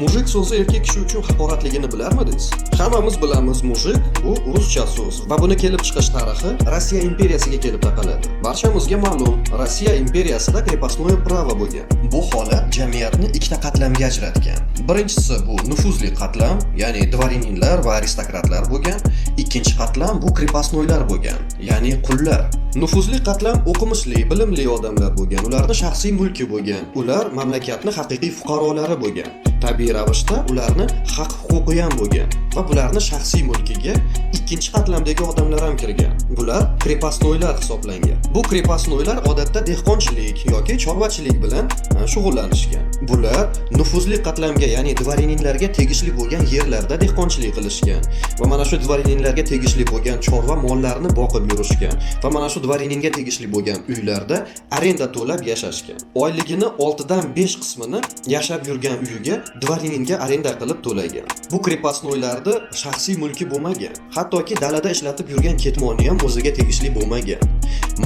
Mujik so'zi erkak kishi uchun haqoratligini bilarmidingiz? Hammamiz bilamiz, mujik bu ruscha so'z va buni kelib chiqish tarixi Rossiya imperiyasiga kelib taqaladi. Barchamizga ma'lum, Rossiya imperiyasida krepostnoye pravo bo'lgan. Bu holat jamiyatni ikkita qatlamga ajratgan. Birinchisi bu nufuzli qatlam, ya'ni dvorinlar va aristokratlar bo'lgan. Ikkinchi qatlam bu krepostnoylar bo'lgan, ya'ni qullar. Nufuzli qatlam o'qimishli, bilimli odamlar bo'lgan, ularning shaxsiy mulki bo'lgan. Ular mamlakatning haqiqiy fuqarolari bo'lgan. Tabiiy ravishda ularni haq-huquqi ham bo'lgan va bularning shaxsiy mulkiga ikkinchi qatlamdagi odamlar ham kirgan. Bular krepostnoylar hisoblangan. Bu krepostnoylar odatda dehqonchilik yoki chorvachilik bilan shug'ullanishgan. Bular nufuzli qatlamga, ya'ni dvorinlarga tegishli bo'lgan yerlarda dehqonchilik qilishgan va mana shu dvorinlarga tegishli bo'lgan chorva mollarini boqib yurishgan va mana shu dvoringa tegishli bo'lgan uylarda arenda to'lab yashashgan. Oyligini 6 dan 5 qismini yashab yurgan uyiga dvoringa arenda qilib to'lagan. Bu krepostnoylarda shaxsiy mulki bo'lmagan. Hattoki dalada ishlatib yurgan ketmoni ham o'ziga tegishli bo'lmagan.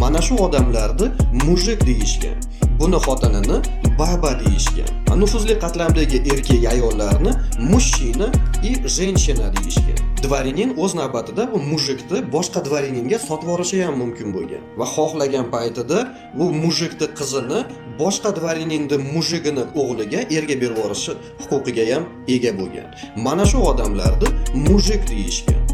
Mana shu odamlarni mujik deyishgan. Buni xotinini baba deyishgan. Nufuzli qatlamdagi erkak ayollarni mushina и женщина deyishgan. Dvorinin o'z navbatida bu mujikni boshqa dvorininga sotib olishi ham mumkin bo'lgan va xohlagan paytida bu mujikni qizini boshqa dvorininning mujigini o'g'liga erga berib yuborishi huquqiga ham ega bo'lgan. Mana shu odamlarni mujik deyishgan.